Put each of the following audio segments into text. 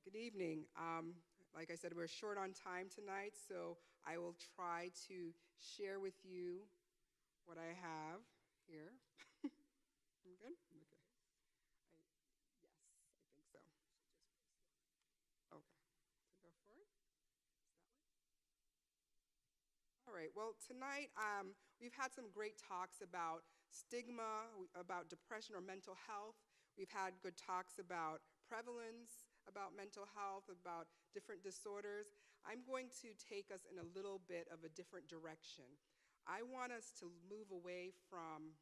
Good evening. Like I said, we're short on time tonight, so I will try to share with you what I have here. I'm good? Okay. Yes, I think so. Okay. So go for it. All right. Well, tonight we've had some great talks about stigma, about depression or mental health. We've had good talks about prevalence, about mental health, about different disorders. I'm going to take us in a little bit of a different direction. I want us to move away from,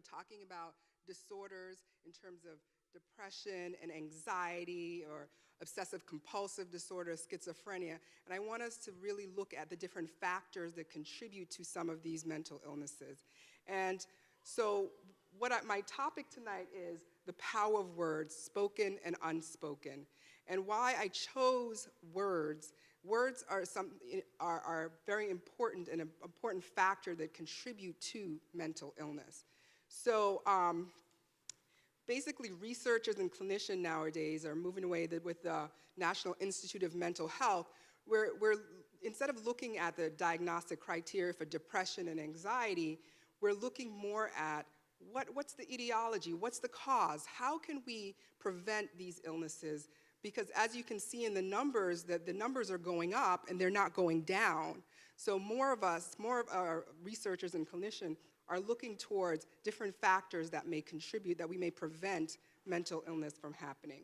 talking about disorders in terms of depression and anxiety or obsessive compulsive disorder, schizophrenia, and I want us to really look at the different factors that contribute to some of these mental illnesses. And so my topic tonight is the power of words, spoken and unspoken. And why I chose words are very important and an important factor that contribute to mental illness. So basically, researchers and clinicians nowadays are moving away with the National Institute of Mental Health, where instead of looking at the diagnostic criteria for depression and anxiety, we're looking more at what's the etiology, what's the cause, how can we prevent these illnesses? Because as you can see in the numbers, that the numbers are going up and they're not going down. So more of our researchers and clinicians are looking towards different factors that may contribute, that we may prevent mental illness from happening.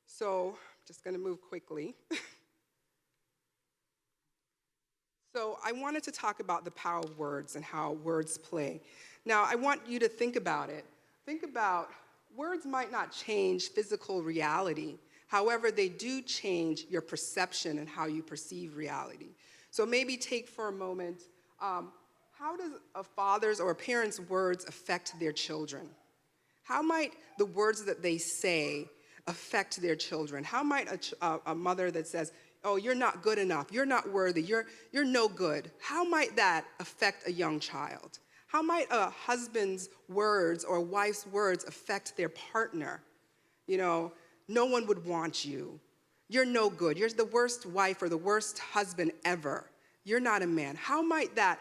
So I'm just going to move quickly. So I wanted to talk about the power of words and how words play. Now, I want you to think about it. Think about, words might not change physical reality. However, they do change your perception and how you perceive reality. So maybe take for a moment, how does a father's or a parent's words affect their children? How might the words that they say affect their children? How might a mother that says, oh, you're not good enough, you're not worthy, you're no good, how might that affect a young child? How might a husband's words or a wife's words affect their partner? No one would want you. You're no good. You're the worst wife or the worst husband ever. You're not a man. How might that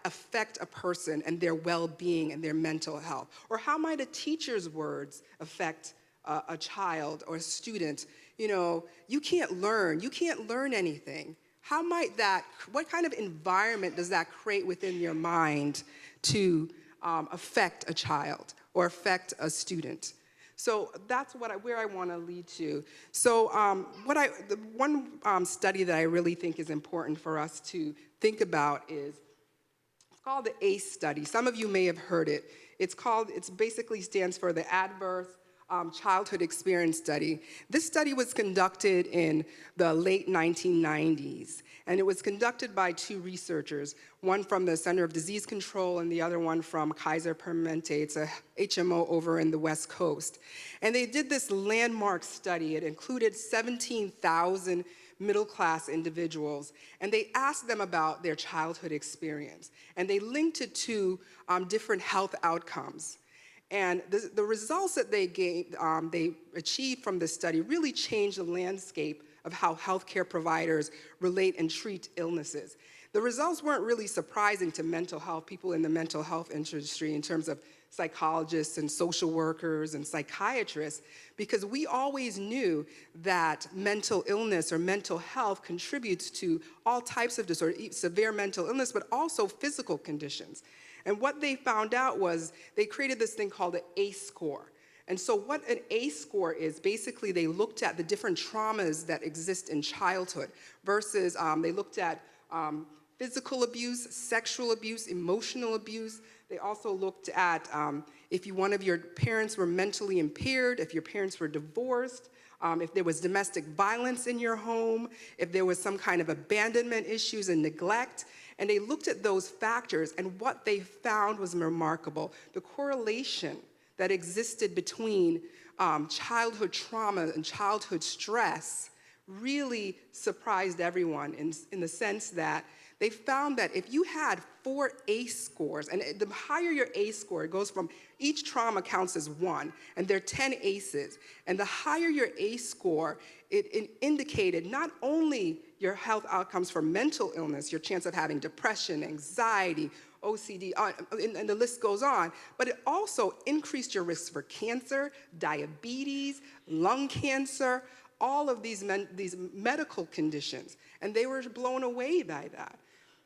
affect a person and their well-being and their mental health? Or how might a teacher's words affect a child or a student? You can't learn anything. How might what kind of environment does that create within your mind to affect a child or affect a student? So that's where I want to lead to. So one study that I really think is important for us to think about is, it's called the ACE study. Some of you may have heard it. It basically stands for the Adverse Childhood Experience Study. This study was conducted in the late 1990s, and it was conducted by two researchers, one from the Center of Disease Control and the other one from Kaiser Permanente. It's a HMO over in the West Coast. And they did this landmark study. It included 17,000 middle-class individuals, and they asked them about their childhood experience, and they linked it to different health outcomes. And the results that they achieved from this study really changed the landscape of how healthcare providers relate and treat illnesses. The results weren't really surprising to mental health, people in the mental health industry in terms of psychologists and social workers and psychiatrists, because we always knew that mental illness or mental health contributes to all types of disorders, severe mental illness, but also physical conditions. And what they found out was they created this thing called the ACE score. And so what an ACE score is, basically they looked at the different traumas that exist in childhood versus they looked at physical abuse, sexual abuse, emotional abuse. They also looked at if one of your parents were mentally impaired, if your parents were divorced, if there was domestic violence in your home, if there was some kind of abandonment issues and neglect. And they looked at those factors, and what they found was remarkable. The correlation that existed between childhood trauma and childhood stress really surprised everyone in the sense that they found that if you had 4 ACE scores, and the higher your ACE score, it goes from each trauma counts as 1, and there are 10 ACEs. And the higher your ACE score, it indicated not only your health outcomes for mental illness, your chance of having depression, anxiety, OCD, and the list goes on, but it also increased your risk for cancer, diabetes, lung cancer, all of these medical conditions. And they were blown away by that.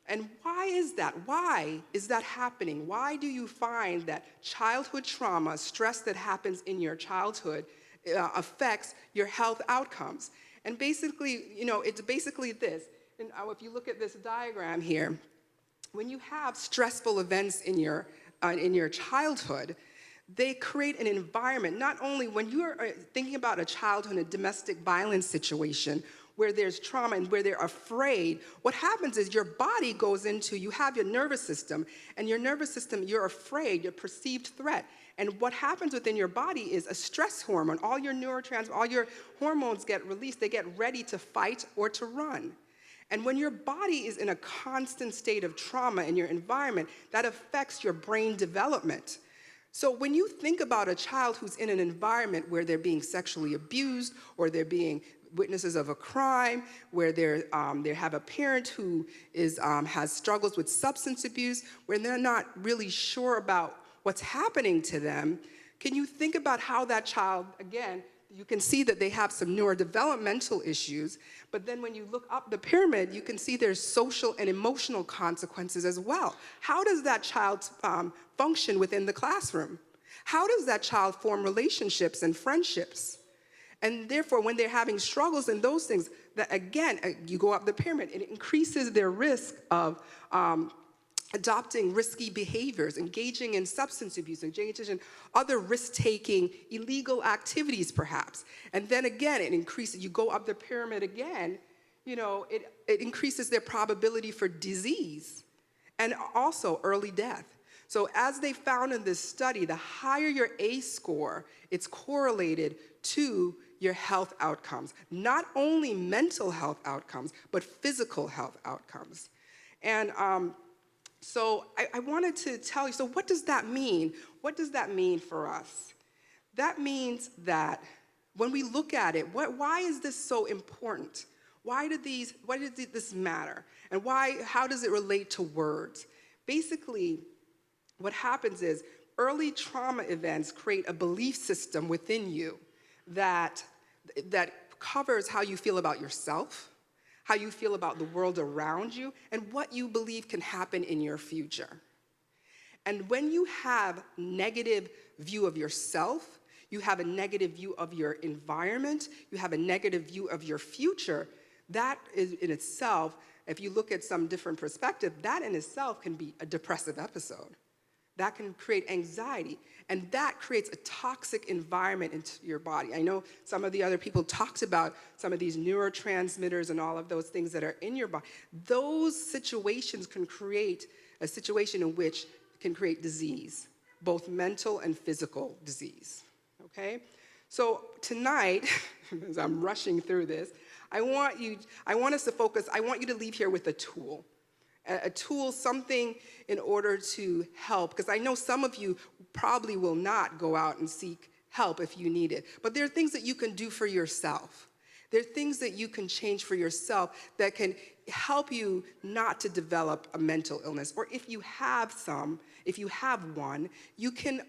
And why is that? Why is that happening? Why do you find that childhood trauma, stress that happens in your childhood, affects your health outcomes? And basically, it's basically this. And if you look at this diagram here, when you have stressful events in your childhood, they create an environment, not only when you're thinking about a childhood in a domestic violence situation where there's trauma and where they're afraid, what happens is your body goes into, you have your nervous system, and your nervous system, you're afraid, you're perceived threat. And what happens within your body is a stress hormone. All your neurotransmitters, all your hormones get released. They get ready to fight or to run. And when your body is in a constant state of trauma in your environment, that affects your brain development. So when you think about a child who's in an environment where they're being sexually abused or they're being witnesses of a crime, where they have a parent who has struggles with substance abuse, where they're not really sure about what's happening to them, can you think about how that child, again, you can see that they have some neurodevelopmental issues, but then when you look up the pyramid, you can see there's social and emotional consequences as well. How does that child function within the classroom? How does that child form relationships and friendships? And therefore, when they're having struggles and those things, that again, you go up the pyramid, it increases their risk of adopting risky behaviors, engaging in substance abuse, engaging in other risk-taking, illegal activities perhaps. And then again, it increases, you go up the pyramid again, it increases their probability for disease and also early death. So as they found in this study, the higher your ACE score, it's correlated to your health outcomes. Not only mental health outcomes, but physical health outcomes. And so I wanted to tell you, so what does that mean? What does that mean for us? That means that when we look at it, why is this so important? Why did this matter? And how does it relate to words? Basically, what happens is early trauma events create a belief system within you that covers how you feel about yourself, how you feel about the world around you, and what you believe can happen in your future. And when you have negative view of yourself, you have a negative view of your environment, you have a negative view of your future, that is in itself, if you look at some different perspective, that in itself can be a depressive episode. That can create anxiety, and that creates a toxic environment into your body. I know some of the other people talked about some of these neurotransmitters and all of those things that are in your body. Those situations can create a situation in which can create disease, both mental and physical disease, okay? So tonight, as I'm rushing through this, I want us to focus, I want you to leave here with a tool. A tool, something in order to help, because I know some of you probably will not go out and seek help if you need it, but there are things that you can do for yourself. There are things that you can change for yourself that can help you not to develop a mental illness, or if you have one, you can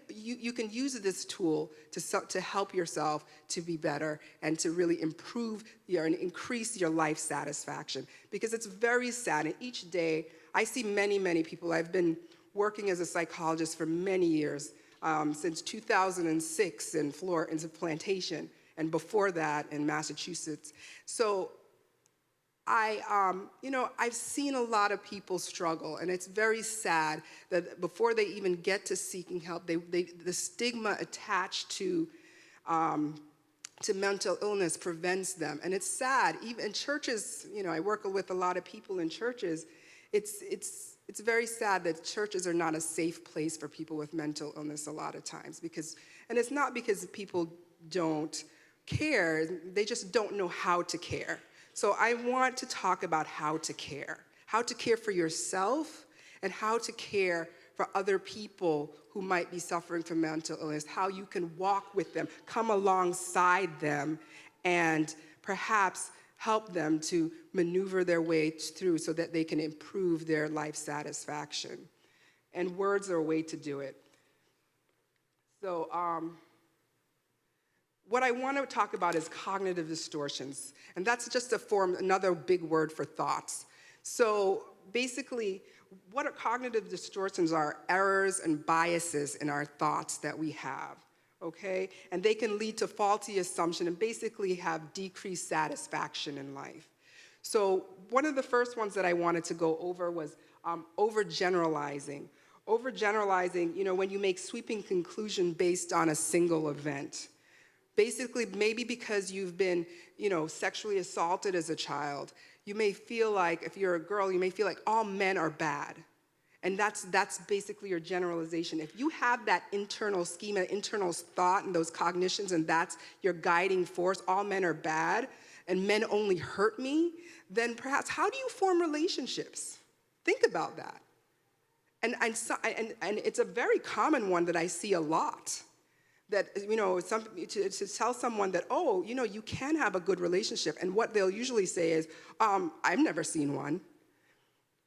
use this tool to help yourself to be better and to really improve and increase your life satisfaction. Because it's very sad, and each day I see many, many people. I've been working as a psychologist for many years, since 2006 in Plantation, and before that in Massachusetts. So I've seen a lot of people struggle, and it's very sad that before they even get to seeking help, the stigma attached to mental illness prevents them. And it's sad, even in churches, I work with a lot of people in churches, it's very sad that churches are not a safe place for people with mental illness a lot of times, and it's not because people don't care, they just don't know how to care. So I want to talk about how to care for yourself and how to care for other people who might be suffering from mental illness, how you can walk with them, come alongside them, and perhaps help them to maneuver their way through so that they can improve their life satisfaction. And words are a way to do it. So what I want to talk about is cognitive distortions. And that's just another big word for thoughts. So basically, what are cognitive distortions are errors and biases in our thoughts that we have, okay? And they can lead to faulty assumption and basically have decreased satisfaction in life. So one of the first ones that I wanted to go over was overgeneralizing. Overgeneralizing, when you make sweeping conclusions based on a single event. Basically, maybe because you've been, sexually assaulted as a child, you may feel like, if you're a girl, you may feel like all men are bad. And that's basically your generalization. If you have that internal schema, internal thought, and those cognitions, and that's your guiding force, all men are bad, and men only hurt me, then perhaps how do you form relationships? Think about that. And it's a very common one that I see a lot. That, to tell someone that, you can have a good relationship. And what they'll usually say is, I've never seen one.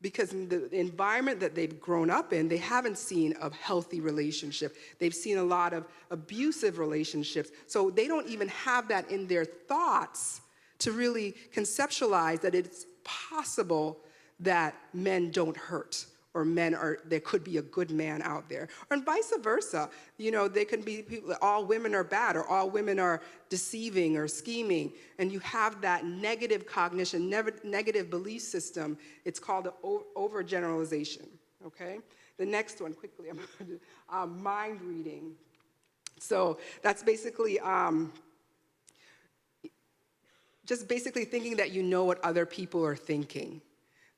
Because in the environment that they've grown up in, they haven't seen a healthy relationship. They've seen a lot of abusive relationships. So they don't even have that in their thoughts to really conceptualize that it's possible that men don't hurt. Or there could be a good man out there. Or vice versa. They can be people, all women are bad, or all women are deceiving or scheming. And you have that negative cognition, negative belief system. It's called overgeneralization, okay? The next one, quickly, I'm going to do mind reading. So that's basically just basically thinking that you know what other people are thinking.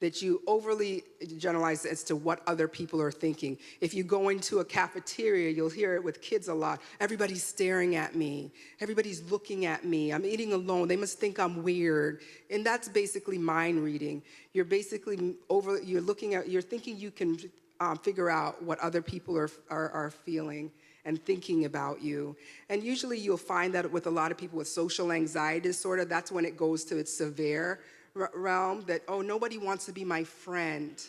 That you overly generalize as to what other people are thinking. If you go into a cafeteria, you'll hear it with kids a lot. Everybody's staring at me. Everybody's looking at me. I'm eating alone. They must think I'm weird. And that's basically mind reading. You're basically you're thinking you can figure out what other people are feeling and thinking about you. And usually you'll find that with a lot of people with social anxiety disorder, that's when it goes to its severe realm, that, nobody wants to be my friend.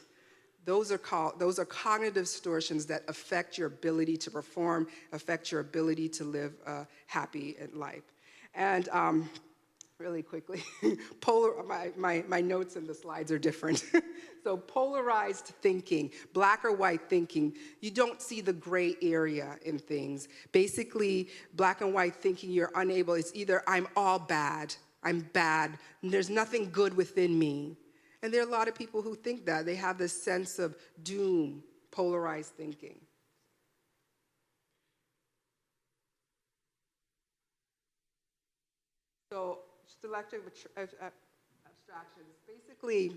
Those are cognitive distortions that affect your ability to perform, affect your ability to live a happy life. And really quickly, my notes and the slides are different. So polarized thinking, black or white thinking, you don't see the gray area in things. Basically, black and white thinking, you're unable, it's either I'm all bad, I'm bad, and there's nothing good within me. And there are a lot of people who think that. They have this sense of doom, polarized thinking. So selective abstractions, basically,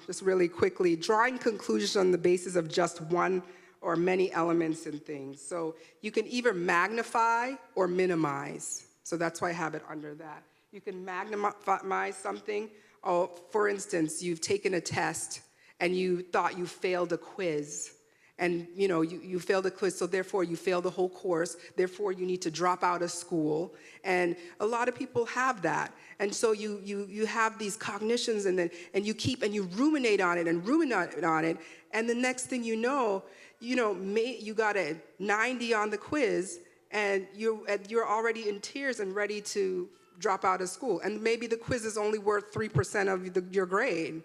just really quickly, drawing conclusions on the basis of just one or many elements in things. So you can either magnify or minimize. So that's why I have it under that. You can magnify something. For instance, you've taken a test and you thought you failed a quiz. And you failed a quiz, so therefore you failed the whole course. Therefore, you need to drop out of school. And a lot of people have that. And so you have these cognitions, and you ruminate on it and ruminate on it. And the next thing you know, you got a 90 on the quiz, and you're already in tears and ready to drop out of school. And maybe the quiz is only worth 3% of your grade.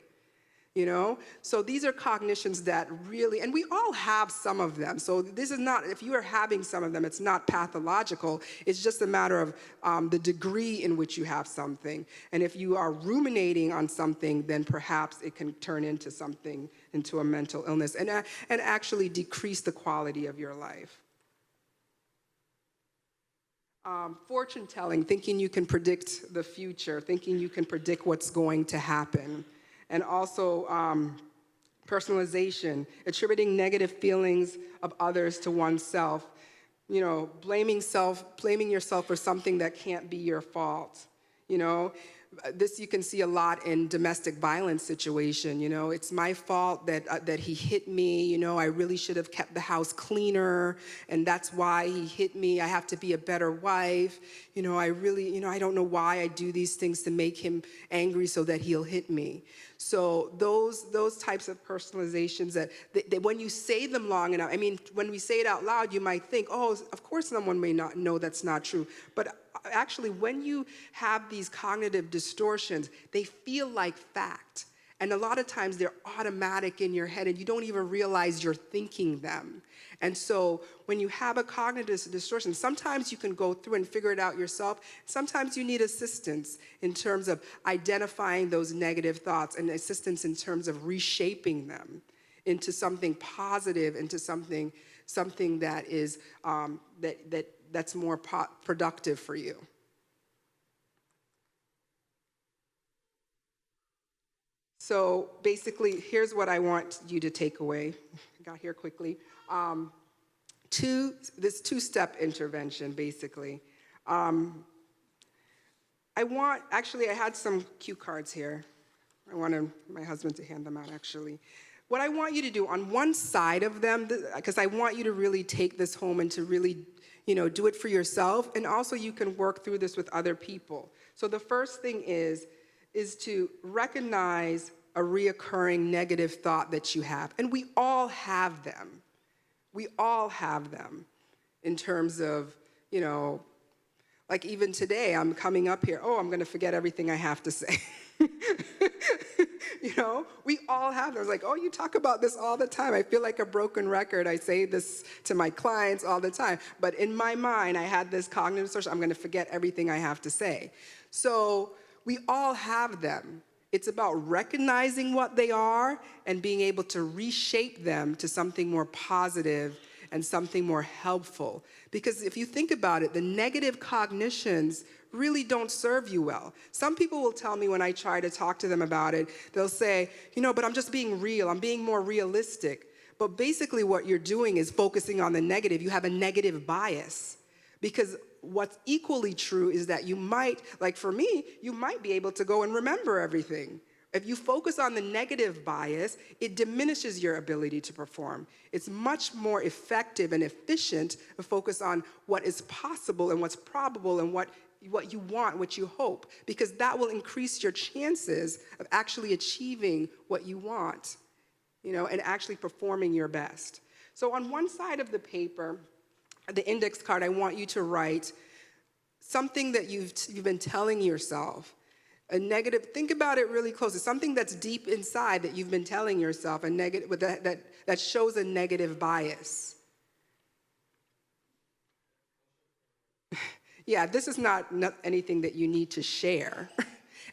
So these are cognitions that really, and we all have some of them. So this is not, if you are having some of them, it's not pathological. It's just a matter of the degree in which you have something. And if you are ruminating on something, then perhaps it can turn into something, into a mental illness, and actually decrease the quality of your life. Fortune telling, thinking you can predict the future, thinking you can predict what's going to happen. And also personalization, attributing negative feelings of others to oneself, blaming yourself for something that can't be your fault. You know, this you can see a lot in domestic violence situation. You know, it's my fault that he hit me. You know, I really should have kept the house cleaner, and that's why he hit me. I have to be a better wife. You know, I really, you know, I don't know why I do these things to make him angry so that he'll hit me. So those types of personalizations that when you say them long enough, I mean, when we say it out loud, you might think, oh, of course someone may not know that's not true. But actually, when you have these cognitive distortions, they feel like fact. And a lot of times they're automatic in your head and you don't even realize you're thinking them. And so when you have a cognitive distortion, sometimes you can go through and figure it out yourself. Sometimes you need assistance in terms of identifying those negative thoughts and assistance in terms of reshaping them into something positive, into something that is that's more productive for you. So basically, here's what I want you to take away. I got here quickly. This two-step intervention, basically. I had some cue cards here. I wanted my husband to hand them out, actually. What I want you to do on one side of them, because I want you to really take this home and to really, you know, do it for yourself, and also you can work through this with other people. So the first thing is to recognize a reoccurring negative thought that you have. And we all have them. We all have them in terms of, you know, like even today, I'm coming up here, oh, I'm gonna forget everything I have to say. You know, we all have them. It's like, oh, you talk about this all the time. I feel like a broken record. I say this to my clients all the time. But in my mind, I had this cognitive distortion. I'm gonna forget everything I have to say. So we all have them. It's about recognizing what they are and being able to reshape them to something more positive and something more helpful. Because if you think about it, the negative cognitions really don't serve you well. Some people will tell me when I try to talk to them about it, they'll say, you know, but I'm just being real. I'm being more realistic. But basically what you're doing is focusing on the negative. You have a negative bias. Because what's equally true is that you might, like for me, you might be able to go and remember everything. If you focus on the negative bias, it diminishes your ability to perform. It's much more effective and efficient to focus on what is possible and what's probable and what you want, what you hope, because that will increase your chances of actually achieving what you want, you know, and actually performing your best. So on one side of the paper, the index card, I want you to write something that you've been telling yourself, a negative, think about it really close. It's something that's deep inside that you've been telling yourself, a negative, that shows a negative bias. Yeah, this is not anything that you need to share.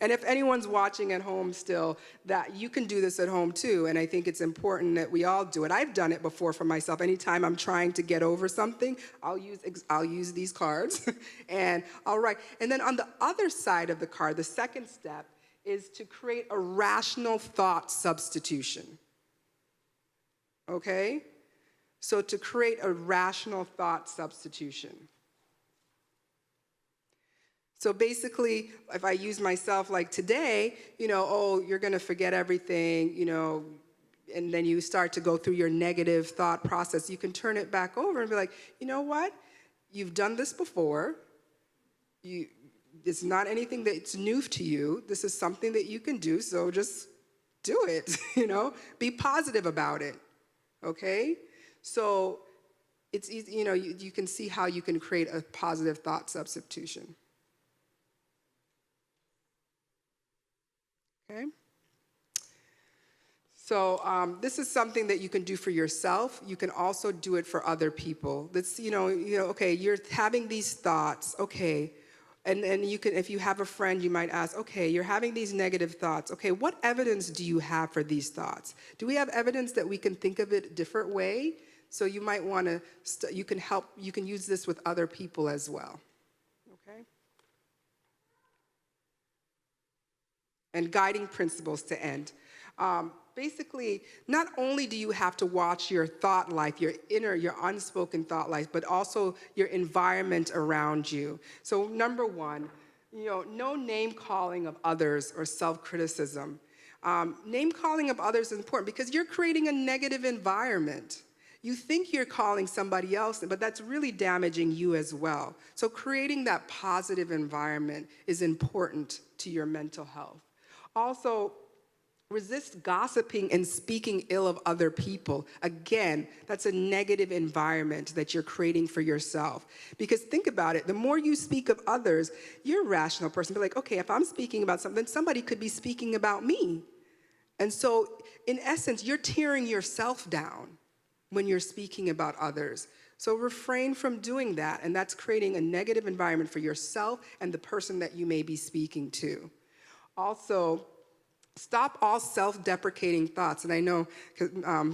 And if anyone's watching at home still, that you can do this at home too, and I think it's important that we all do it. I've done it before for myself. Anytime I'm trying to get over something, I'll use these cards, and I'll write. And then on the other side of the card, the second step is to create a rational thought substitution. Okay? So to create a rational thought substitution. So basically, if I use myself like today, you know, oh, you're gonna forget everything, you know, and then you start to go through your negative thought process, you can turn it back over and be like, you know what? You've done this before. It's not anything that's new to you. This is something that you can do, so just do it, you know? Be positive about it, okay? So it's easy, you know, you can see how you can create a positive thought substitution. Okay. So this is something that you can do for yourself. You can also do it for other people. That's, you know, okay, you're having these thoughts, okay, and you can, if you have a friend, you might ask, okay, you're having these negative thoughts. Okay, what evidence do you have for these thoughts? Do we have evidence that we can think of it a different way? So you might want to, you can use this with other people as well. Okay. And guiding principles to end. Basically, not only do you have to watch your thought life, your unspoken thought life, but also your environment around you. So number one, No name calling of others or self-criticism. Name calling of others is important because you're creating a negative environment. You think you're calling somebody else, but that's really damaging you as well. So creating that positive environment is important to your mental health. Also, resist gossiping and speaking ill of other people. Again, that's a negative environment that you're creating for yourself. Because think about it, the more you speak of others, you're a rational person. Be like, okay, if I'm speaking about something, somebody could be speaking about me. And so, in essence, you're tearing yourself down when you're speaking about others. So refrain from doing that, and that's creating a negative environment for yourself and the person that you may be speaking to. Also, stop all self-deprecating thoughts, and I know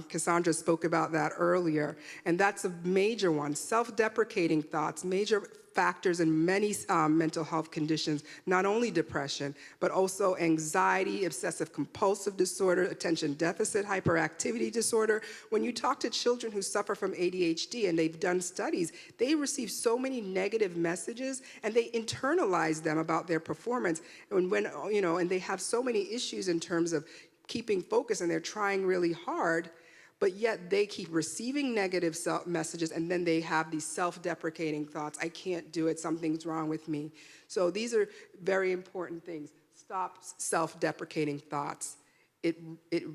Cassandra spoke about that earlier, and that's a major one. Self-deprecating thoughts, major factors in many mental health conditions, not only depression, but also anxiety, obsessive compulsive disorder, attention deficit hyperactivity disorder. When you talk to children who suffer from ADHD, and they've done studies, they receive so many negative messages, and they internalize them about their performance, and and they have so many issues in terms of keeping focus, and they're trying really hard, but yet they keep receiving negative messages, and then they have these self-deprecating thoughts. I can't do it, something's wrong with me. So these are very important things. Stop self-deprecating thoughts. It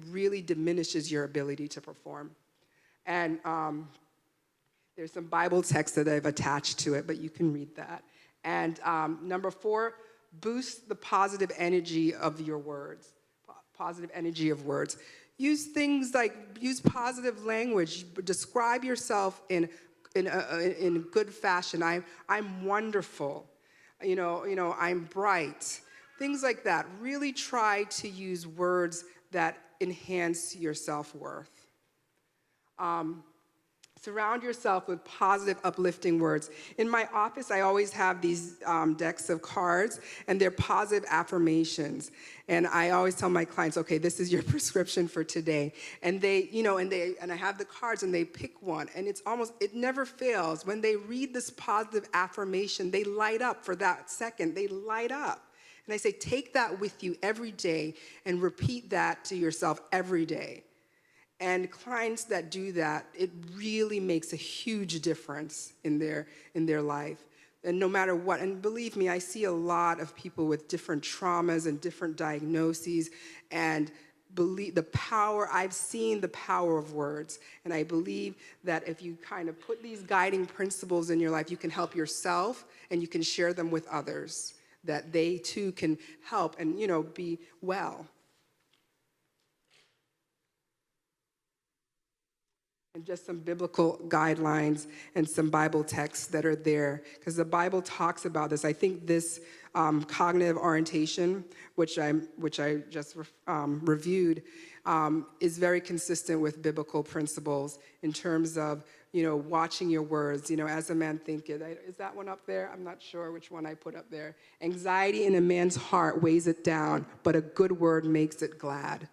really diminishes your ability to perform. And there's some Bible text that I've attached to it, but you can read that. And number 4, boost the positive energy of your words. Positive energy of words. Use things like, use positive language. Describe yourself in good fashion. I'm wonderful. I'm bright. Things like that. Really try to use words that enhance your self-worth. Surround yourself with positive, uplifting words. In my office, I always have these decks of cards, and they're positive affirmations. And I always tell my clients, okay, this is your prescription for today. And and I have the cards, and they pick one, and it never fails. When they read this positive affirmation, they light up for that second. They light up. And I say, take that with you every day and repeat that to yourself every day. And clients that do that, it really makes a huge difference in their life. And no matter what, and believe me, I see a lot of people with different traumas and different diagnoses, and I've seen the power of words. And I believe that if you kind of put these guiding principles in your life, you can help yourself and you can share them with others, that they too can help and, be well. And just some biblical guidelines and some Bible texts that are there, because the Bible talks about this. I think this cognitive orientation, which I just reviewed, is very consistent with biblical principles in terms of watching your words. As a man thinketh. Is that one up there? I'm not sure which one I put up there. Anxiety in a man's heart weighs it down, but a good word makes it glad.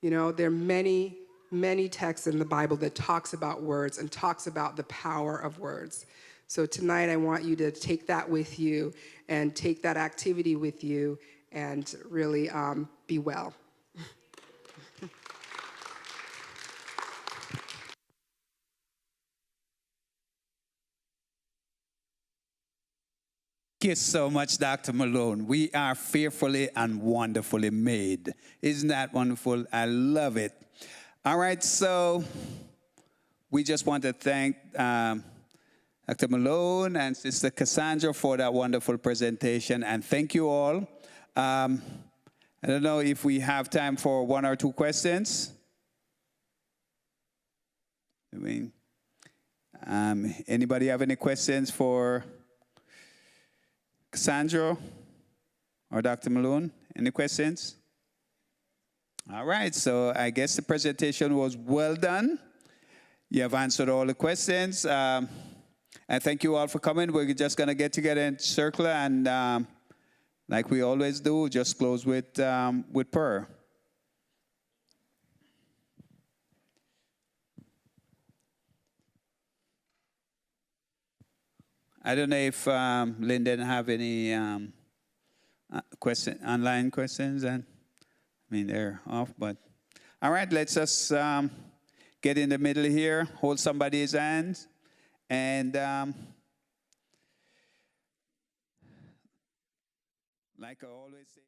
There are many texts in the Bible that talks about words and talks about the power of words. So tonight I want you to take that with you and take that activity with you and really be well. Thank you so much, Dr. Malone. We are fearfully and wonderfully made. Isn't that wonderful? I love it. All right, so we just want to thank Dr. Malone and Sister Cassandra for that wonderful presentation, and thank you all. I don't know if we have time for 1 or 2 questions. Anybody have any questions for Cassandra or Dr. Malone? Any questions? All right, so I guess the presentation was well done. You have answered all the questions. And thank you all for coming. We're just going to get together in circle and, like we always do, just close with prayer. I don't know if Lyndon have any online questions, and I mean they're off, but all right, let's just get in the middle here, hold somebody's hand, and like I always say.